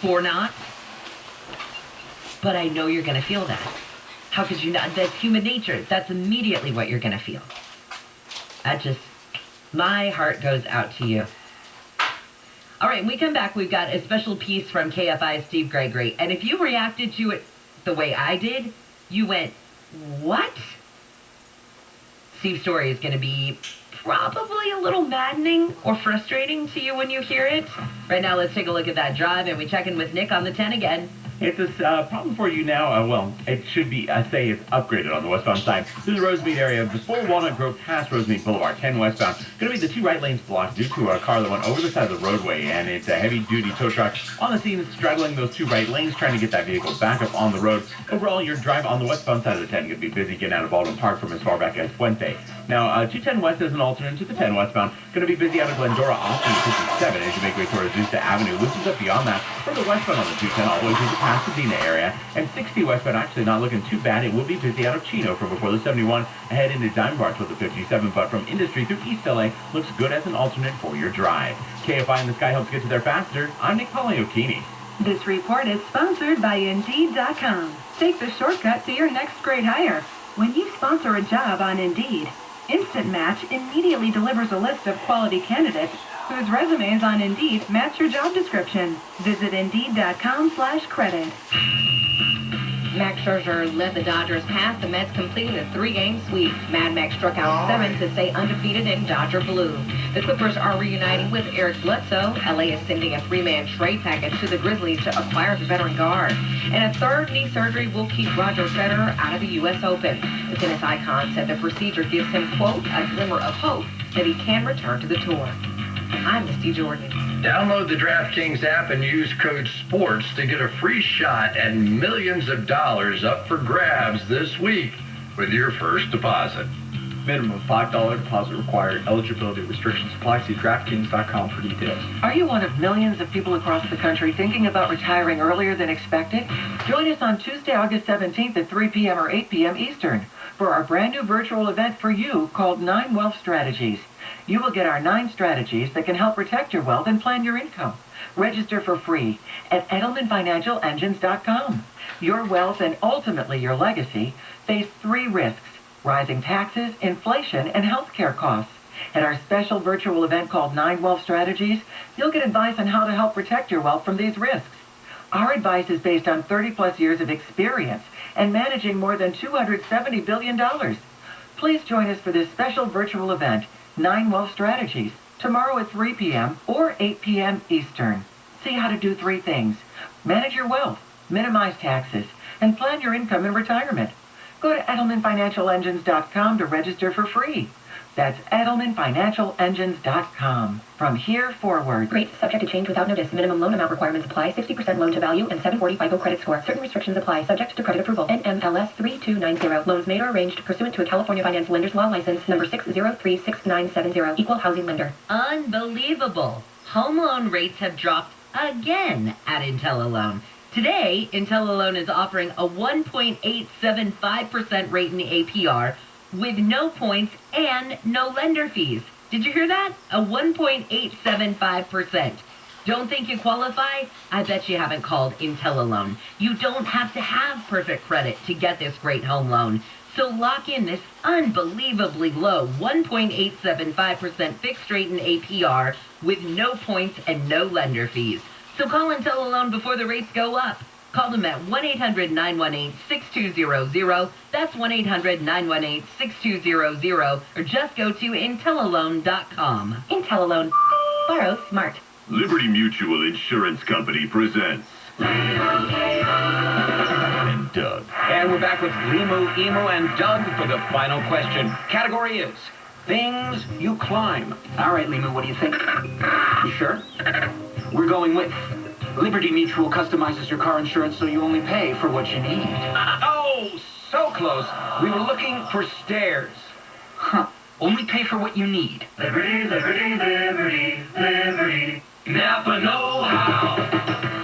4 knots. But I know you're going to feel that. How could you not? That's human nature. That's immediately what you're going to feel. My heart goes out to you. All right, when we come back, we've got a special piece from KFI's Steve Gregory. And if you reacted to it the way I did, you went, what? Steve's story is going to be probably a little maddening or frustrating to you when you hear it. Right now, let's take a look at that drive, and we check in with Nick on the 10 again. It's a problem for you now. Well, it should be, I say it's upgraded on the westbound side. This is the Rosemead area before Walnut Grove past Rosemead Boulevard, 10 westbound. Going to be the 2 right lanes blocked due to a car that went over the side of the roadway, and it's a heavy-duty tow truck on the scene straddling those 2 right lanes, trying to get that vehicle back up on the road. Overall, your drive on the westbound side of the 10 going to be busy getting out of Baldwin Park from as far back as Fuente. Now, 210 west is an alternate to the 10 westbound. Going to be busy out of Glendora off the 57 as you make way towards Azusa Avenue. Loosens up beyond that for the westbound on the 210 all the way to the Pasadena area. And 60 westbound actually not looking too bad. It will be busy out of Chino from before the 71 ahead into Diamond Bar toward the 57. But from Industry through East LA looks good as an alternate for your drive. KFI in the Sky helps get you there faster. I'm Nick Poliokini. This report is sponsored by Indeed.com. Take the shortcut to your next great hire. When you sponsor a job on Indeed, Instant Match immediately delivers a list of quality candidates whose resumes on Indeed match your job description. Visit Indeed.com/credit. Max Scherzer led the Dodgers past the Mets, completing a 3-game sweep. Mad Max struck out 7 to stay undefeated in Dodger blue. The Clippers are reuniting with Eric Bledsoe. LA is sending a 3-man trade package to the Grizzlies to acquire the veteran guard. And a 3rd knee surgery will keep Roger Federer out of the U.S. Open. The tennis icon said the procedure gives him, quote, a glimmer of hope that he can return to the tour. I'm Misty Jordan. Download the DraftKings app and use code SPORTS to get a free shot at millions of dollars up for grabs this week with your first deposit. Minimum $5 deposit required. Eligibility restrictions apply. See DraftKings.com for details. Are you one of millions of people across the country thinking about retiring earlier than expected? Join us on Tuesday, August 17th at 3 p.m. or 8 p.m. Eastern for our brand new virtual event for you called 9 Wealth Strategies. You will get our 9 strategies that can help protect your wealth and plan your income. Register for free at EdelmanFinancialEngines.com. Your wealth and ultimately your legacy face 3 risks: rising taxes, inflation, and healthcare costs. At our special virtual event called 9 Wealth Strategies, you'll get advice on how to help protect your wealth from these risks. Our advice is based on 30-plus years of experience and managing more than $270 billion. Please join us for this special virtual event, 9 Wealth Strategies, tomorrow at 3 p.m. or 8 p.m. Eastern. See how to do 3 things: manage your wealth, minimize taxes, and plan your income in retirement. Go to EdelmanFinancialEngines.com to register for free. That's EdelmanFinancialEngines.com. From here forward. Rates subject to change without notice. Minimum loan amount requirements apply. 60% loan to value and 740 FICO credit score. Certain restrictions apply. Subject to credit approval. NMLS 3290. Loans made or arranged pursuant to a California Finance Lenders Law license number 6036970. Equal housing lender. Unbelievable. Home loan rates have dropped again at IntelliLoan. Today, IntelliLoan is offering a 1.875% rate in the APR with no points and no lender fees. Did you hear that? A 1.875%. Don't think you qualify? I bet you haven't called IntelliLoan. You don't have to have perfect credit to get this great home loan. So lock in this unbelievably low 1.875% fixed rate in APR with no points and no lender fees. So call IntelliLoan before the rates go up. Call them at 1-800-918-6200. That's 1-800-918-6200. Or just go to IntelliLoan.com. IntelliLoan. Borrow smart. Liberty Mutual Insurance Company presents and Doug. And we're back with Limu, Emu, and Doug for the final question. Category is things you climb. All right, Limu, what do you think? You sure? We're going with Liberty Mutual customizes your car insurance so you only pay for what you need. Oh, so close. We were looking for stairs. Huh. Only pay for what you need. Liberty, liberty, liberty, liberty. Napa know-how.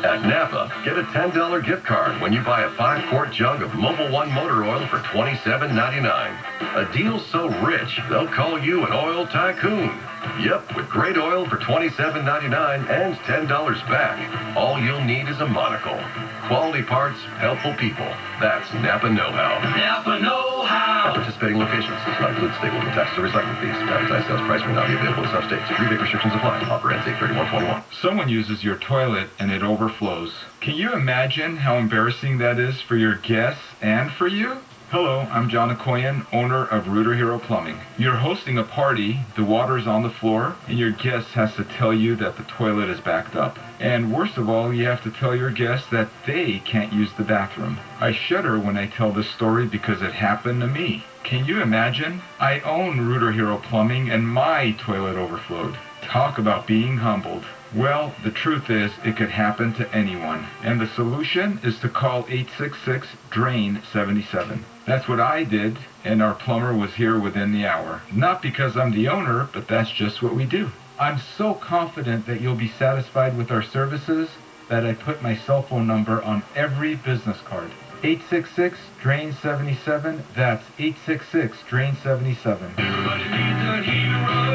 At Napa, Get a $10 gift card when you buy a 5-quart jug of Mobil 1 motor oil for $27.99. A deal so rich, they'll call you an oil tycoon. Yep, with great oil for $27.99 and $10 back. All you'll need is a monocle. Quality parts, helpful people. That's Napa Know-How. Napa Know-How. At participating locations, does not include state local taxes or recycling fees. Advertised sales price may not be available in some states. Rebate restrictions apply. Offer ends 8/31/21. Someone uses your toilet and it overflows. Can you imagine how embarrassing that is for your guests and for you? Hello, I'm John Okoyan, owner of Rooter Hero Plumbing. You're hosting a party, the water's on the floor, and your guest has to tell you that the toilet is backed up. And worst of all, you have to tell your guests that they can't use the bathroom. I shudder when I tell this story because it happened to me. Can you imagine? I own Rooter Hero Plumbing and my toilet overflowed. Talk about being humbled. Well, the truth is, it could happen to anyone. And the solution is to call 866-DRAIN-77. That's what I did, and our plumber was here within the hour. Not because I'm the owner, but that's just what we do. I'm so confident that you'll be satisfied with our services that I put my cell phone number on every business card. 866-DRAIN-77. That's 866-DRAIN-77. Everybody needs a hero.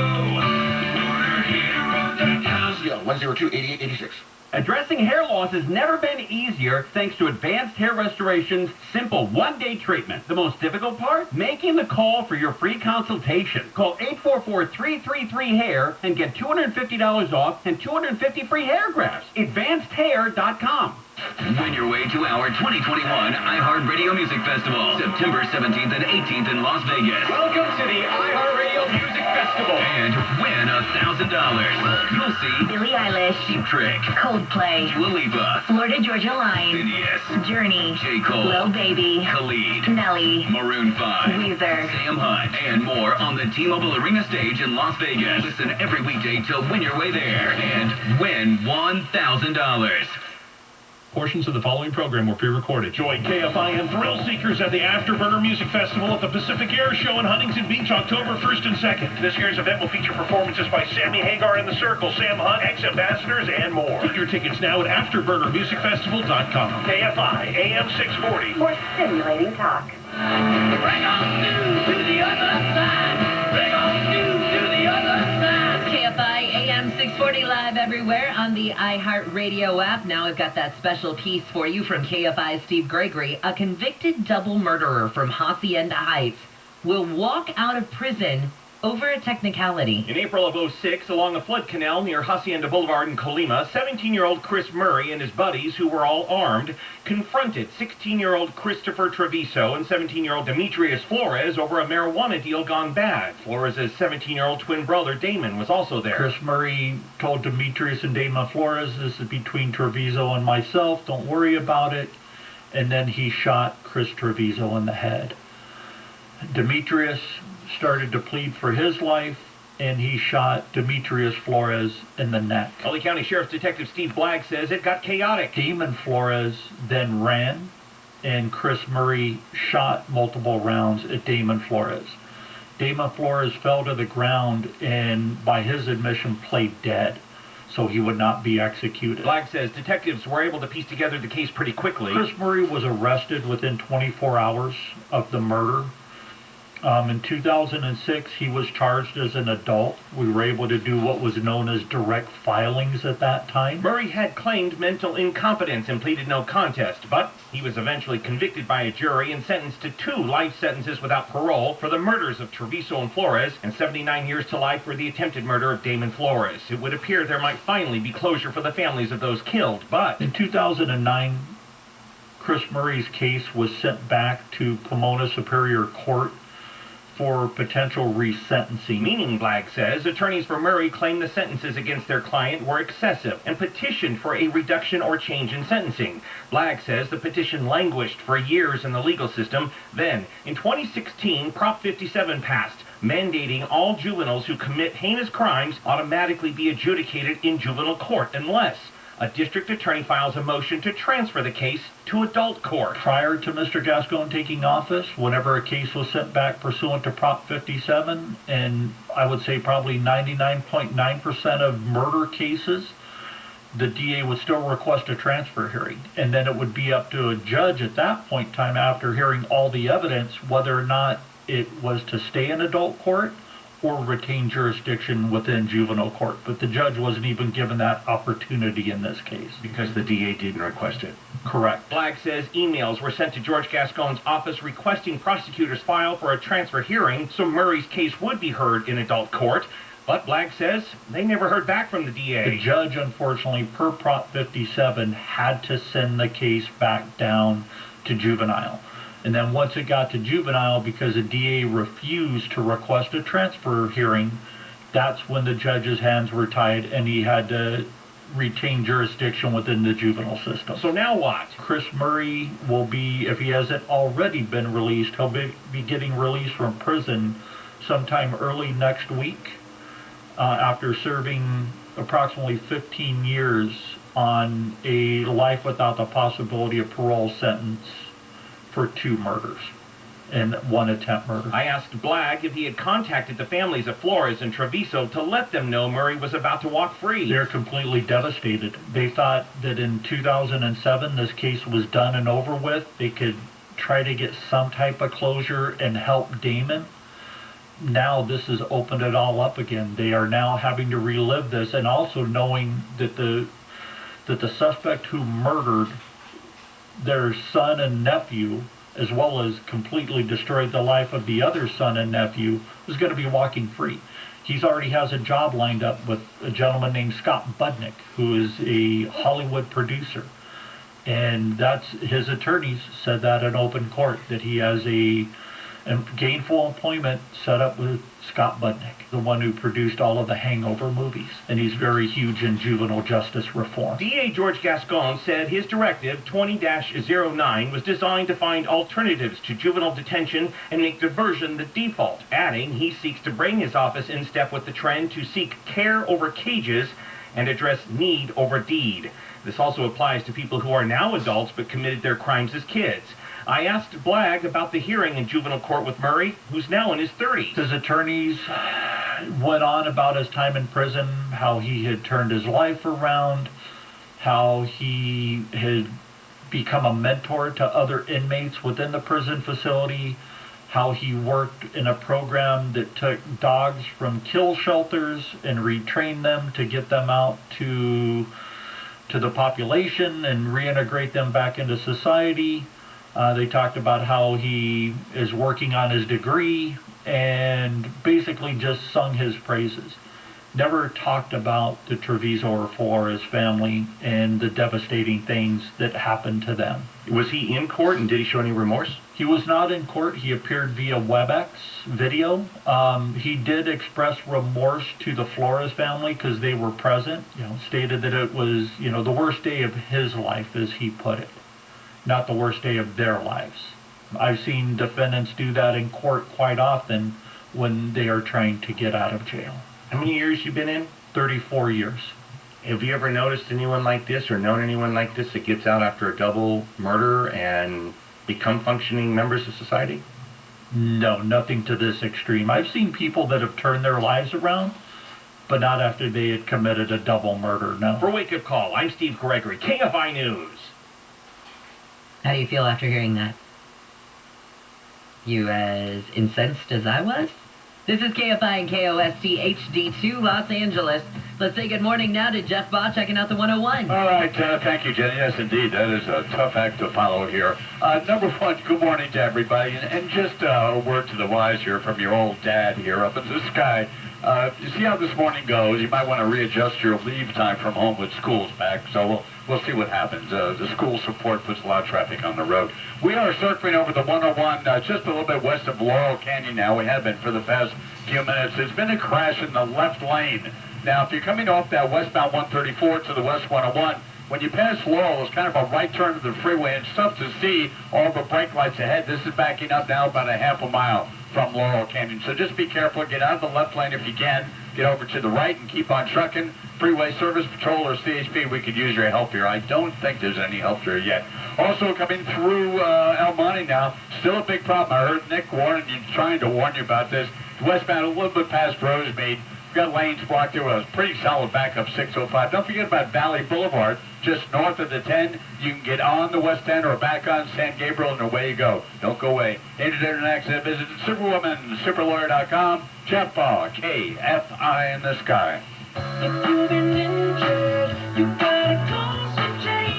102-8886. Addressing hair loss has never been easier thanks to Advanced Hair Restoration's simple one-day treatment. The most difficult part? Making the call for your free consultation. Call 844-333-HAIR and get $250 off and 250 free hair grafts. AdvancedHair.com. Win your way to our 2021 iHeartRadio Music Festival, September 17th and 18th in Las Vegas. Welcome to the iHeartRadio Music Festival. And win $1,000. You'll see Billie Eilish, Cheap Trick, Coldplay, Dua Lipa, Florida Georgia Line, Phineas, Journey, J. Cole, Lil Baby, Khalid, Nelly, Maroon 5, Weezer, Sam Hunt, and more on the T-Mobile Arena stage in Las Vegas. Listen every weekday to win your way there and win $1,000. Portions of the following program were pre-recorded. Join KFI Am thrill seekers at the Afterburner Music Festival at the Pacific Air Show in Huntington Beach, October 1st and 2nd. This year's event will feature performances by Sammy Hagar and the Circle, Sam Hunt, ex-ambassadors, and more. Get your tickets now at AfterburnerMusicFestival.com. KFI AM 640. for stimulating talk. Bring on news to the other side. Bring on news to the other side. KFI AM 640 live everywhere on the iHeartRadio app. Now we've got that special piece for you from KFI's Steve Gregory. A convicted double murderer from Hacienda Heights will walk out of prison over a technicality. In April of 06, along a flood canal near Hacienda Boulevard in Colima, 17-year-old Chris Murray and his buddies, who were all armed, confronted 16-year-old Christopher Treviso and 17-year-old Demetrius Flores over a marijuana deal gone bad. Flores' 17-year-old twin brother, Damon, was also there. Chris Murray told Demetrius and Damon Flores, this is between Treviso and myself, don't worry about it. And then he shot Chris Treviso in the head. Demetrius started to plead for his life, and he shot Demetrius Flores in the neck. LA County Sheriff's Detective Steve Blagg says it got chaotic. Damon Flores then ran, and Chris Murray shot multiple rounds at Damon Flores. Damon Flores fell to the ground and, by his admission, played dead, so he would not be executed. Blagg says detectives were able to piece together the case pretty quickly. Chris Murray was arrested within 24 hours of the murder. In 2006, he was charged as an adult. We were able to do what was known as direct filings at that time. Murray had claimed mental incompetence and pleaded no contest, but he was eventually convicted by a jury and sentenced to 2 life sentences without parole for the murders of Treviso and Flores, and 79 years to life for the attempted murder of Damon Flores. It would appear there might finally be closure for the families of those killed, but in 2009, Chris Murray's case was sent back to Pomona Superior Court for potential resentencing. Meaning, Blagg says, attorneys for Murray claimed the sentences against their client were excessive and petitioned for a reduction or change in sentencing. Blagg says the petition languished for years in the legal system. Then, in 2016, Prop 57 passed, mandating all juveniles who commit heinous crimes automatically be adjudicated in juvenile court unless a district attorney files a motion to transfer the case to adult court. Prior to Mr. Gascon taking office, whenever a case was sent back pursuant to Prop 57, and I would say probably 99.9% of murder cases, the DA would still request a transfer hearing. And then it would be up to a judge at that point in time, after hearing all the evidence, whether or not it was to stay in adult court or retain jurisdiction within juvenile court. But the judge wasn't even given that opportunity in this case. Because the DA didn't request it. Correct. Blagg says emails were sent to George Gascon's office requesting prosecutors file for a transfer hearing so Murray's case would be heard in adult court. But Blagg says they never heard back from the DA. The judge, unfortunately, per Prop 57, had to send the case back down to juvenile. And then once it got to juvenile, because the DA refused to request a transfer hearing, that's when the judge's hands were tied and he had to retain jurisdiction within the juvenile system. So now what? Chris Murray will be, if he hasn't already been released, he'll be getting released from prison sometime early next week. After serving approximately 15 years on a life without the possibility of parole sentence for 2 murders and 1 attempt murder. I asked Blagg if he had contacted the families of Flores and Treviso to let them know Murray was about to walk free. They're completely devastated. They thought that in 2007 this case was done and over with. They could try to get some type of closure and help Damon. Now this has opened it all up again. They are now having to relive this, and also knowing that the suspect who murdered their son and nephew, as well as completely destroyed the life of the other son and nephew, is going to be walking free. He already has a job lined up with a gentleman named Scott Budnick, who is a Hollywood producer. And that's, his attorneys said that in open court, that he has a gainful employment set up with Scott Budnick, the one who produced all of the Hangover movies. And he's very huge in juvenile justice reform. DA George Gascon said his directive 20-09 was designed to find alternatives to juvenile detention and make diversion the default, adding he seeks to bring his office in step with the trend to seek care over cages and address need over deed. This also applies to people who are now adults but committed their crimes as kids. I asked Blagg about the hearing in juvenile court with Murray, who's now in his 30s. His attorneys went on about his time in prison, how he had turned his life around, how he had become a mentor to other inmates within the prison facility, how he worked in a program that took dogs from kill shelters and retrained them to get them out to the population and reintegrate them back into society. They talked about how he is working on his degree and basically just sung his praises. Never talked about the Treviso or Flores family and the devastating things that happened to them. Was he in court and did he show any remorse? He was not in court. He appeared via WebEx video. He did express remorse to the Flores family because they were present. Stated that it was, the worst day of his life, as he put it. Not the worst day of their lives. I've seen defendants do that in court quite often when they are trying to get out of jail. How many years you been in? 34 years. Have you ever noticed anyone like this or known anyone like this that gets out after a double murder and become functioning members of society? No, nothing to this extreme. I've seen people that have turned their lives around, but not after they had committed a double murder, no. For Wake Up Call, I'm Steve Gregory, KFI News. How do you feel after hearing that? You as incensed as I was? This is KFI and KOST HD2 Los Angeles. Let's say good morning now to Jeff Baugh checking out the 101. All right, thank you, Jenny. Yes, indeed, that is a tough act to follow here. Number one, good morning to everybody. And just a word to the wise here from your old dad here up in the sky. You see how this morning goes. You might want to readjust your leave time from home with school's back. So we'll see what happens. The school support puts a lot of traffic on the road. We are circling over the 101 just a little bit west of Laurel Canyon now. We have been for the past few minutes. There's been a crash in the left lane. Now, if you're coming off that westbound 134 to the west 101, when you pass Laurel, it's kind of a right turn to the freeway. It's tough to see all the brake lights ahead. This is backing up now about a half a mile from Laurel Canyon. So just be careful. Get out of the left lane if you can. Get over to the right and keep on trucking. Freeway Service Patrol or CHP, we could use your help here. I don't think there's any help here yet. Also coming through El Monte now, still a big problem. I heard Nick trying to warn you about this. Westbound a little bit past Rosemead. Got lanes blocked there with a pretty solid backup 605. Don't forget about Valley Boulevard, just north of the 10. You can get on the West End or back on San Gabriel, and away you go. Don't go away. Incident and accident, visit Superwoman, superlawyer.com. Jeff Ball, KFI in the sky. If you've been injured, you gotta call St. James.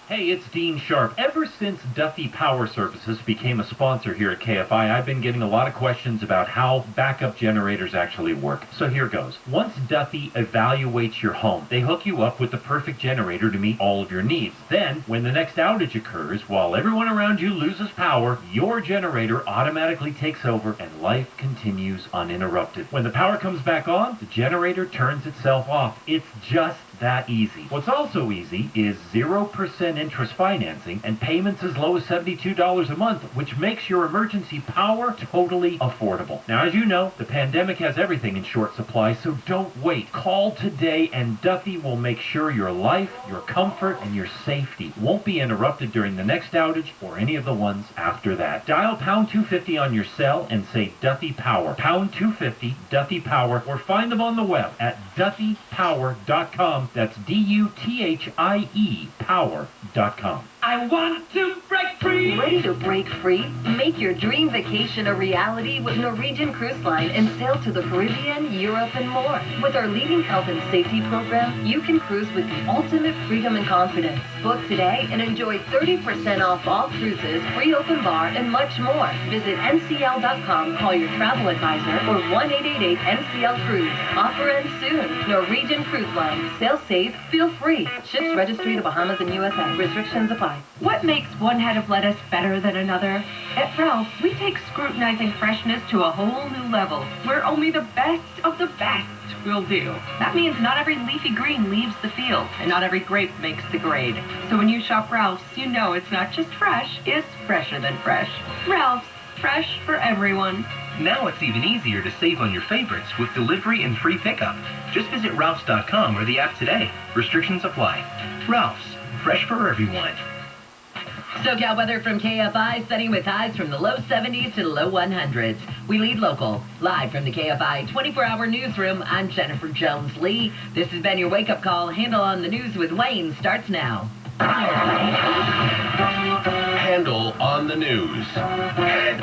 Hey, it's Dean Sharp. Ever since Duffy Power Services became a sponsor here at KFI, I've been getting a lot of questions about how backup generators actually work. So here goes. Once Duffy evaluates your home, they hook you up with the perfect generator to meet all of your needs. Then, when the next outage occurs, while everyone around you loses power, your generator automatically takes over and life continues uninterrupted. When the power comes back on, the generator turns itself off. It's just that easy. What's also easy is 0% interest financing and payments as low as $72 a month, which makes your emergency power totally affordable. Now, as you know, the pandemic has everything in short supply, so don't wait. Call today and Duffy will make sure your life, your comfort, and your safety won't be interrupted during the next outage or any of the ones after that. Dial pound 250 on your cell and say Duffy Power. Pound 250 Duffy Power, or find them on the web at duffypower.com. That's DUTHIE power.com. I want to break free. Ready to break free? Make your dream vacation a reality with Norwegian Cruise Line and sail to the Caribbean, Europe, and more. With our leading health and safety program, you can cruise with the ultimate freedom and confidence. Book today and enjoy 30% off all cruises, free open bar, and much more. Visit ncl.com, call your travel advisor, or 1-888-NCL-CRUISE. Offer ends soon. Norwegian Cruise Line. Sail safe, feel free. Ships registry to Bahamas and USA. Restrictions apply. What makes one head of lettuce better than another? At Ralph's, we take scrutinizing freshness to a whole new level, where only the best of the best will do. That means not every leafy green leaves the field, and not every grape makes the grade. So when you shop Ralph's, you know it's not just fresh, it's fresher than fresh. Ralph's, fresh for everyone. Now it's even easier to save on your favorites with delivery and free pickup. Just visit Ralphs.com or the app today. Restrictions apply. Ralph's, fresh for everyone. SoCal weather from KFI, sunny with highs from the low 70s to the low 100s. We lead local. Live from the KFI 24-hour newsroom, I'm Jennifer Jones-Lee. This has been your wake-up call. Handle on the news with Wayne starts now. Handle on the news. Great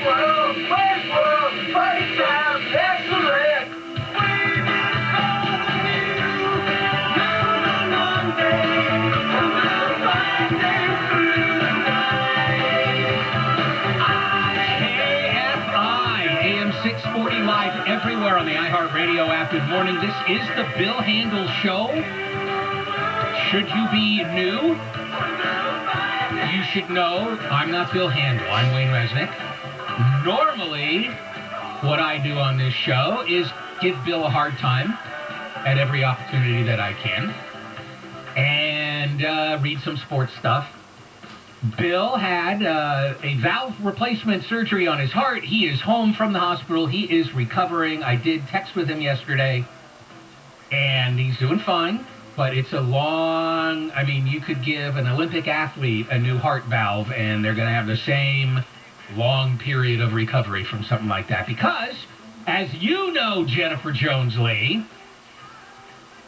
world, great sound, excellent. AM 640 live everywhere on the iHeartRadio app. Good morning. This is the Bill Handel Show. Should you be new, you should know I'm not Bill Handel. I'm Wayne Resnick. Normally, what I do on this show is give Bill a hard time at every opportunity that I can and read some sports stuff. Bill had a valve replacement surgery on his heart. He is home from the hospital. He is recovering. I did text with him yesterday, and he's doing fine. But it's a long, I mean, you could give an Olympic athlete a new heart valve, and they're going to have the same long period of recovery from something like that. Because, as you know, Jennifer Jones-Lee,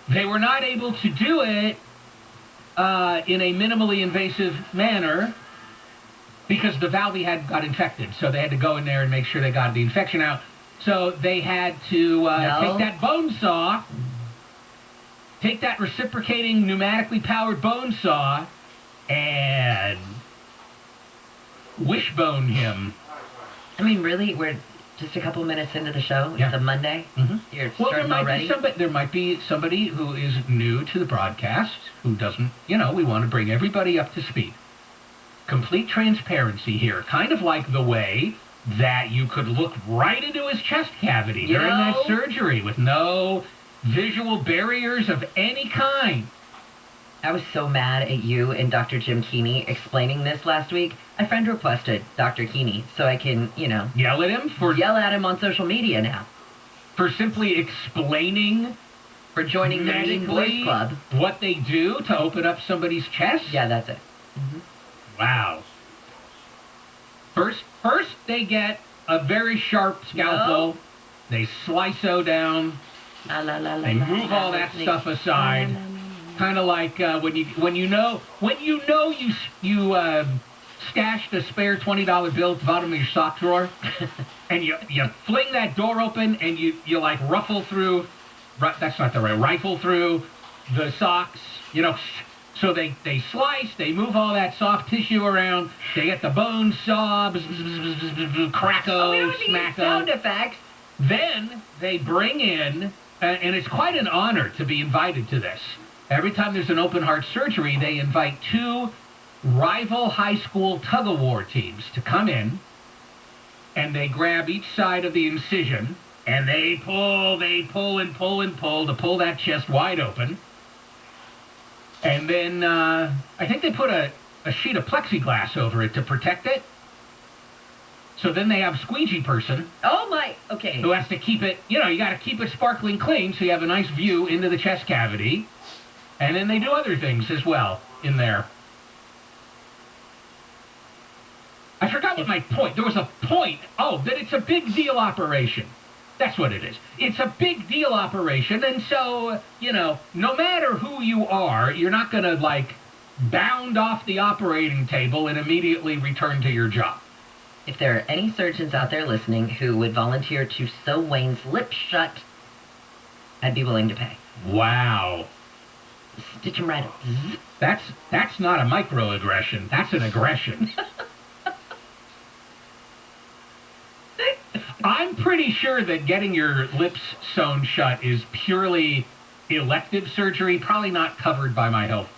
they were not able to do it in a minimally invasive manner because the valve he had got infected. So they had to go in there and make sure they got the infection out. So they had to take that bone saw, take that reciprocating pneumatically powered bone saw, and wishbone him. I mean, really? We're just a couple minutes into the show? Yeah. It's a Monday? Mm-hmm. You're Well, starting already? there might be somebody who is new to the broadcast, who doesn't, we want to bring everybody up to speed. Complete transparency here, kind of like the way that you could look right into his chest cavity during that surgery with no visual barriers of any kind. I was so mad at you and Dr. Jim Keeney explaining this last week. A friend requested Dr. Keeney so I can, yell at him yell at him on social media now. For simply explaining, for joining the Mean Boys Club, what they do to open up somebody's chest? Yeah, that's it. Mm-hmm. Wow. First they get a very sharp scalpel. They slice-o down. They move all that stuff aside. Kind of like when you know you stashed a spare $20 bill at the bottom of your sock drawer, and you fling that door open and you like rifle through the socks, So they slice, they move all that soft tissue around, they get the bones saw, cracko, smacko. Sound effects. Then they bring in, and it's quite an honor to be invited to this. Every time there's an open heart surgery, they invite 2 rival high school tug-of-war teams to come in, and they grab each side of the incision, and they pull to pull that chest wide open. And then I think they put a sheet of plexiglass over it to protect it. So then they have squeegee person. Oh my, okay. Who has to keep it, you got to keep it sparkling clean so you have a nice view into the chest cavity. And then they do other things as well in there. I forgot what my point. There was a point. Oh, that it's a big deal operation. That's what it is. It's a big deal operation, and so, no matter who you are, you're not going to, bound off the operating table and immediately return to your job. If there are any surgeons out there listening who would volunteer to sew Wayne's lips shut, I'd be willing to pay. Wow. Stitch him right up. That's not a microaggression. That's an aggression. I'm pretty sure that getting your lips sewn shut is purely elective surgery, probably not covered by my health.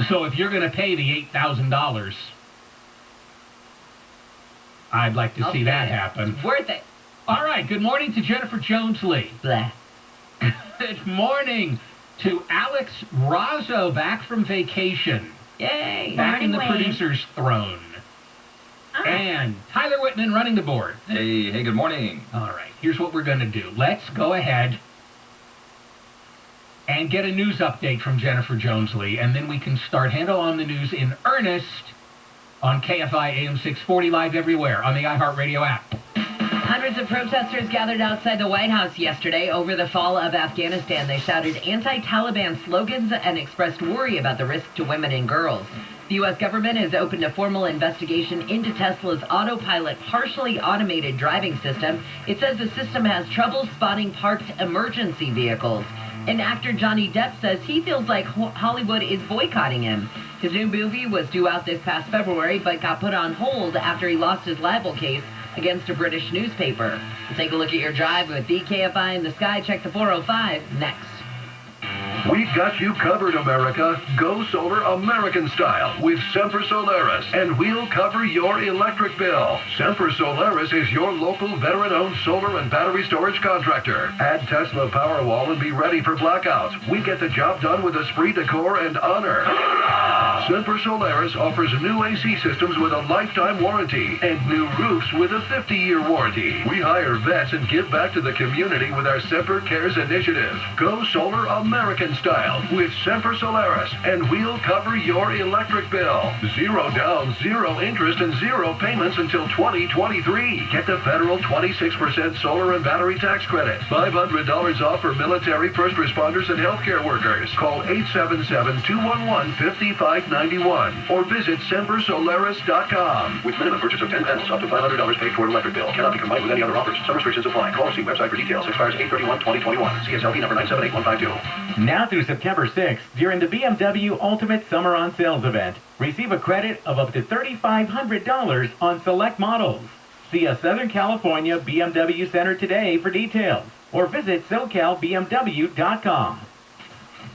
So if you're going to pay the $8,000, I'd like to see that happen. It's worth it. All right, good morning to Jennifer Jones-Lee. Blah. Good morning to Alex Razzo, back from vacation. Yay. Back in the Morning, Wayne. producer's throne. And Tyler Whitman running the board. Hey, good morning. All right, here's what we're going to do. Let's go ahead and get a news update from Jennifer Jones-Lee, and then we can start handle on the news in earnest on KFI AM 640 live everywhere on the iHeartRadio app. Hundreds of protesters gathered outside the White House yesterday over the fall of Afghanistan. They shouted anti-Taliban slogans and expressed worry about the risk to women and girls. The U.S. government has opened a formal investigation into Tesla's autopilot partially automated driving system. It says the system has trouble spotting parked emergency vehicles. And actor Johnny Depp says he feels like Hollywood is boycotting him. His new movie was due out this past February, but got put on hold after he lost his libel case against a British newspaper. We'll take a look at your drive with the KFI in the Sky. Check the 405 next. We've got you covered, America. Go solar American style with Semper Solaris, and we'll cover your electric bill. Semper Solaris is your local veteran-owned solar and battery storage contractor. Add Tesla Powerwall and be ready for blackouts. We get the job done with esprit de corps and honor. Semper Solaris offers new AC systems with a lifetime warranty and new roofs with a 50-year warranty. We hire vets and give back to the community with our Semper Cares initiative. Go solar American style with Semper Solaris, and we'll cover your electric bill. 0 down, 0 interest, and 0 payments until 2023. Get the federal 26% solar and battery tax credit. $500 off for military, first responders, and healthcare workers. Call 877-211-5591 or visit SemperSolaris.com. With minimum purchase of 10 panels, up to $500 paid for electric bill. Cannot be combined with any other offers. Some restrictions apply. Call or see website for details. Expires 8/31/2021. CSLB number 978152. Now through September 6th, during the BMW Ultimate Summer on Sales event, receive a credit of up to $3,500 on select models. See a Southern California BMW Center today for details, or visit SoCalBMW.com.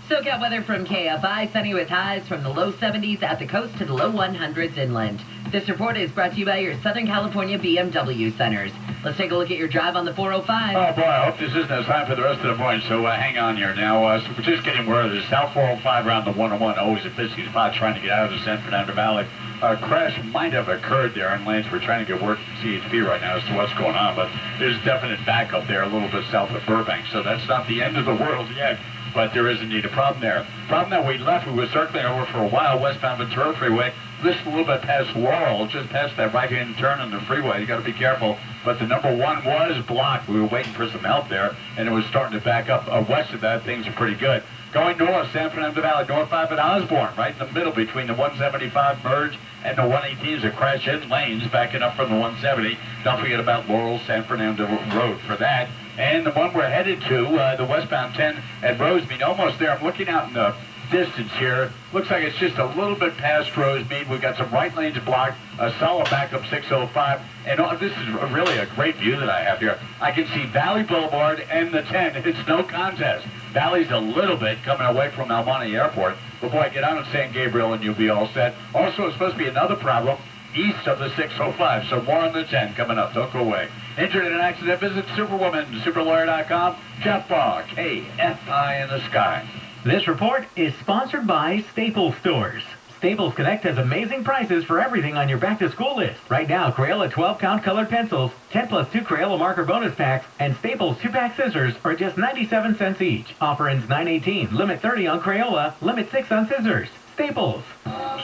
SoCal weather from KFI, sunny with highs from the low 70s at the coast to the low 100s inland. This report is brought to you by your Southern California BMW centers. Let's take a look at your drive on the 405. Oh, boy, I hope this isn't as high for the rest of the morning, so hang on here. Now, so we're just getting word of this. South 405 around the 101, always a busy spot trying to get out of the San Fernando Valley. A crash might have occurred there in lanes. We're trying to get word from CHP right now as to what's going on, but there's definite backup there a little bit south of Burbank, so that's not the end of the world yet. But there is indeed a problem there. Problem that we left, we were circling over for a while, westbound Ventura Freeway. This is a little bit past Laurel, just past that right-hand turn on the freeway. You got to be careful. But the number 1 was blocked. We were waiting for some help there, and it was starting to back up. West of that, things are pretty good. Going north, San Fernando Valley, North 5 at Osborne, right in the middle between the 175 merge and the 118 is a crash-in lanes backing up from the 170. Don't forget about Laurel, San Fernando Road for that. And the one we're headed to, the westbound 10 at Rosemead, almost there. I'm looking out in the distance here. Looks like it's just a little bit past Rosemead. We've got some right lanes blocked, a solid backup 605. And this is really a great view that I have here. I can see Valley Boulevard and the 10. It's no contest. Valley's a little bit coming away from Almonte Airport. Before I get on at San Gabriel and you'll be all set. Also, it's supposed to be another problem east of the 605. So more on the 10 coming up. Don't go away. Injured in an accident, visit Superwoman, superlawyer.com. Jeff Baugh, KFI in the sky. This report is sponsored by Staples Stores. Staples Connect has amazing prices for everything on your back-to-school list. Right now, Crayola 12-count colored pencils, 10 plus 2 Crayola marker bonus packs, and Staples 2-pack scissors are just 97 cents each. Offer ends 9/18. Limit 30 on Crayola, limit 6 on scissors. Staples.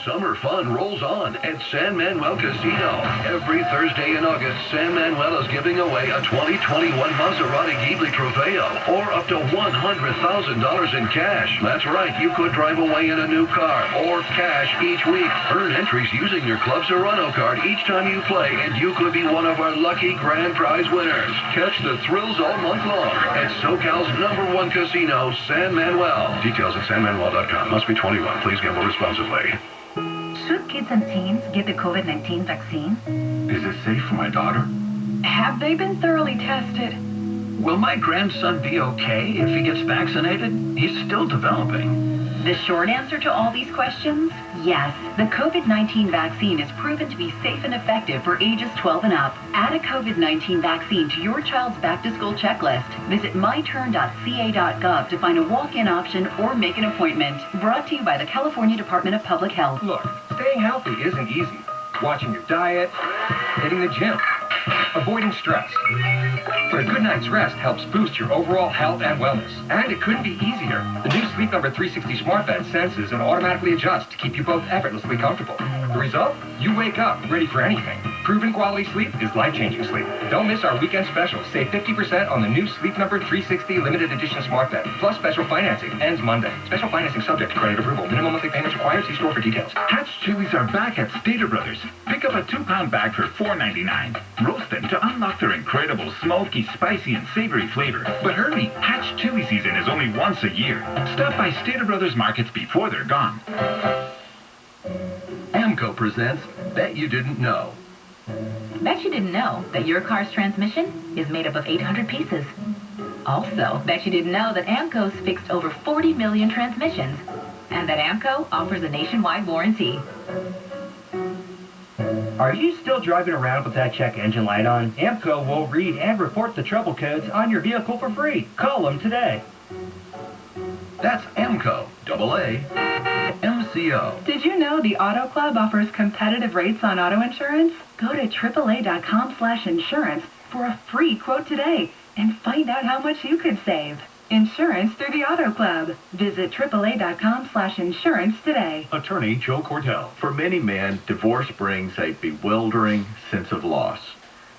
Summer fun rolls on at San Manuel Casino. Every Thursday in August, San Manuel is giving away a 2021 Maserati Ghibli Trofeo or up to $100,000 in cash. That's right, you could drive away in a new car or cash each week. Earn entries using your Club Serrano card each time you play, and you could be one of our lucky grand prize winners. Catch the thrills all month long at SoCal's #1 casino, San Manuel. Details at sanmanuel.com. Must be 21. Please gamble responsibly. Should kids and teens get the COVID-19 vaccine? Is it safe for my daughter? Have they been thoroughly tested? Will my grandson be okay if he gets vaccinated? He's still developing. The short answer to all these questions? Yes. The COVID-19 vaccine is proven to be safe and effective for ages 12 and up. Add a COVID-19 vaccine to your child's back-to-school checklist. Visit myturn.ca.gov to find a walk-in option or make an appointment. Brought to you by the California Department of Public Health. Look, staying healthy isn't easy. Watching your diet, hitting the gym, avoiding stress. But a good night's rest helps boost your overall health and wellness. And it couldn't be easier. The new Sleep Number 360 smart bed senses and automatically adjusts to keep you both effortlessly comfortable. The result? You wake up ready for anything. Proven quality sleep is life-changing sleep. Don't miss our weekend special. Save 50% on the new Sleep Number 360 limited edition smart bed. Plus special financing. Ends Monday. Special financing subject to credit approval. Minimum monthly payments required. See store for details. Hatch chilies are back at Stater Brothers. Pick up a 2-pound bag for $4.99. Roast them to unlock their incredible smoky, spicy, and savory flavor. But hurry, Hatch chili season is only once a year. Stop by Stater Brothers markets before they're gone. AMCO presents Bet You Didn't Know. Bet you didn't know that your car's transmission is made up of 800 pieces. Also, bet you didn't know that AMCO's fixed over 40 million transmissions, and that AMCO offers a nationwide warranty. Are you still driving around with that check engine light on? AMCO will read and report the trouble codes on your vehicle for free. Call them today. That's AMCO, AA, MCO. Did you know the Auto Club offers competitive rates on auto insurance? Go to AAA.com/insurance for a free quote today and find out how much you could save. Insurance through the Auto Club. Visit AAA.com/insurance today. Attorney Joe Cordell. For many men, divorce brings a bewildering sense of loss.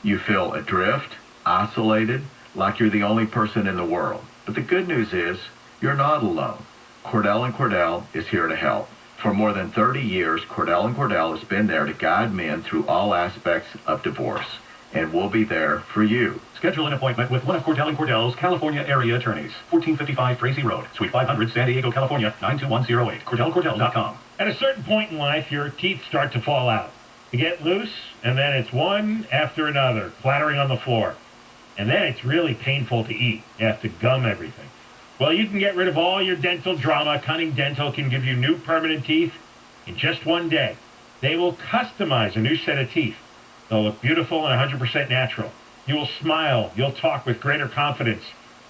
You feel adrift, isolated, like you're the only person in the world. But the good news is, you're not alone. Cordell & Cordell is here to help. For more than 30 years, Cordell & Cordell has been there to guide men through all aspects of divorce. And we'll be there for you. Schedule an appointment with one of Cordell & Cordell's California area attorneys. 1455 Tracy Road, Suite 500, San Diego, California, 92108. CordellCordell.com. At a certain point in life, your teeth start to fall out. You get loose, and then it's one after another, clattering on the floor. And then it's really painful to eat. You have to gum everything. Well, you can get rid of all your dental drama. Cunning Dental can give you new permanent teeth in just one day. They will customize a new set of teeth. They'll look beautiful and 100% natural. You will smile, you'll talk with greater confidence,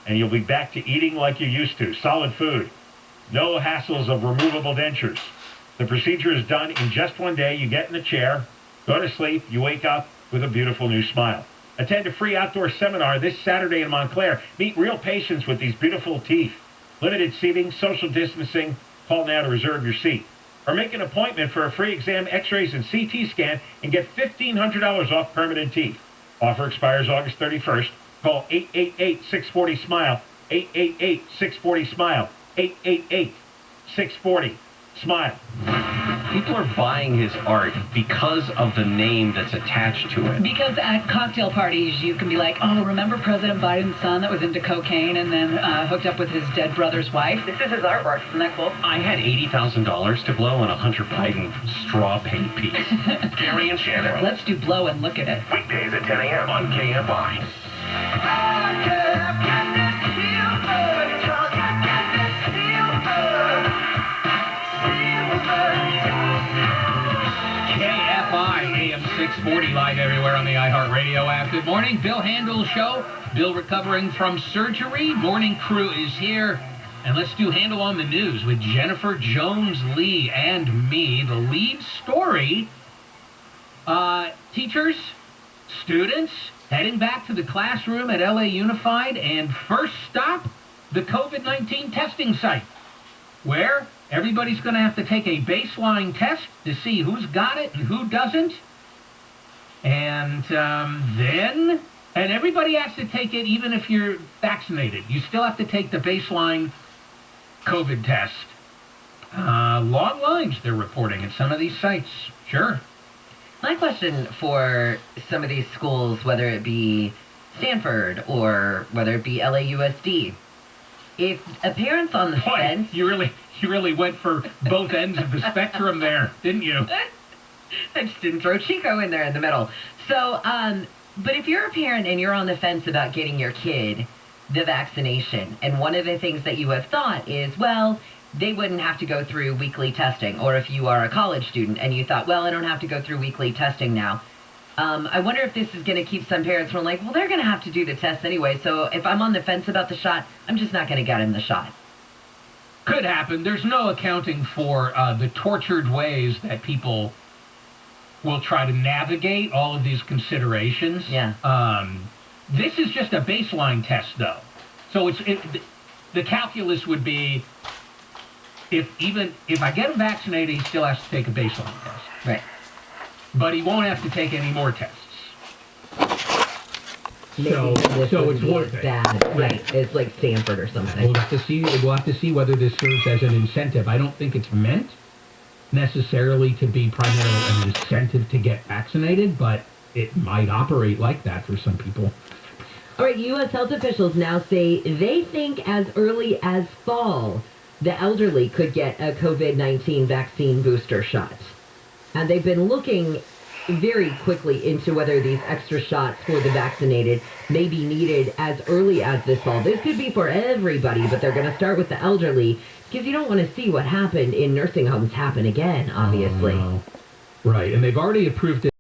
and you'll be back to eating like you used to, solid food. No hassles of removable dentures. The procedure is done in just one day. You get in the chair, go to sleep, you wake up with a beautiful new smile. Attend a free outdoor seminar this Saturday in Montclair. Meet real patients with these beautiful teeth. Limited seating, social distancing. Call now to reserve your seat. or make an appointment for a free exam, x-rays, and CT scan and get $1,500 off permanent teeth. Offer expires August 31st. Call 888-640-SMILE, 888-640-SMILE, 888-640-SMILE. People are buying his art because of the name that's attached to it. Because at cocktail parties, you can be like, oh, remember President Biden's son that was into cocaine and then hooked up with his dead brother's wife? This is his artwork. Isn't that cool? I had $80,000 to blow on a Hunter Biden straw paint piece. Gary and Shannon. Let's do blow and look at it. Weekdays at 10 a.m. on KFI. KFI AM 640 live everywhere on the iHeartRadio app. Good morning, Bill Handel's show. Bill recovering from surgery. Morning crew is here. And let's do Handle on the News with Jennifer Jones-Lee and me. The lead story, teachers, students heading back to the classroom at LA Unified, and first stop, the COVID-19 testing site, where everybody's going to have to take a baseline test to see who's got it and who doesn't. And then everybody has to take it even if you're vaccinated. You still have to take the baseline COVID test. Long lines, they're reporting at some of these sites. Sure. My question for some of these schools, whether it be Stanford or whether it be LAUSD, if a parent's on the fence... You really went for both ends of the spectrum there, didn't you? I just didn't throw Chico in there in the middle. So, but if you're a parent and you're on the fence about getting your kid the vaccination, and one of the things that you have thought is, well, they wouldn't have to go through weekly testing. Or if you are a college student and you thought, well, I don't have to go through weekly testing now. I wonder if this is going to keep some parents from like, well, they're going to have to do the test anyway. So if I'm on the fence about the shot, I'm just not going to get him the shot. Could happen. There's no accounting for the tortured ways that people will try to navigate all of these considerations. Yeah. This is just a baseline test, though. So the calculus would be, if I get him vaccinated, he still has to take a baseline test. Right. But he won't have to take any more tests. Maybe So it's worth it. Bad. Right. It's like Stanford or something. We'll have to see whether this serves as an incentive. I don't think it's meant necessarily to be primarily an incentive to get vaccinated, but it might operate like that for some people. All right, U.S. health officials now say they think as early as fall, the elderly could get a COVID-19 vaccine booster shot. And they've been looking very quickly into whether these extra shots for the vaccinated may be needed as early as this fall. This could be for everybody, but they're going to start with the elderly because you don't want to see what happened in nursing homes happen again, obviously. Right, and they've already approved it.